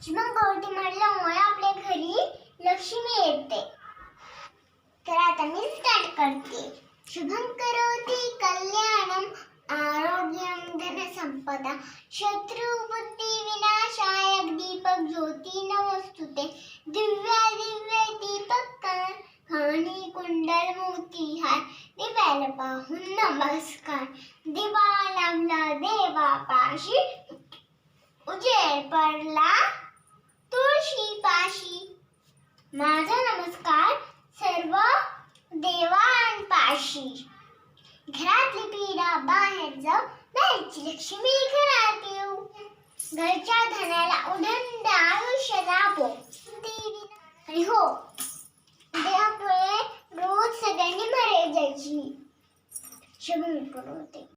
शुभंकरोती म्हटल्यामुळे आपल्या घरी लक्ष्मी येते. तर आता मी स्टार्ट करते. शुभंकरोती कल्याणम आरोग्यम धनसंपदा शत्रुबुद्धी विनाशाय दीपक ज्योती नमोस्तुते दिव्य दीपक खाणी कुंडल मोती हार दिव्याला पाहून नमस्कार. दिवा लावला देवापाशी उजेड पडला तुळशी पाशी. माझा नमस्कार सर्व देवांपाशी. घरातली पीडा बाहेर जाऊ बाहेरची लक्ष्मी घरात येऊ. घरच्या धनाला उदंड आयुष्य लाभो. आणि हो देवापुढे रोज सगळ्यांनी म्हणायची शुभंकरोती.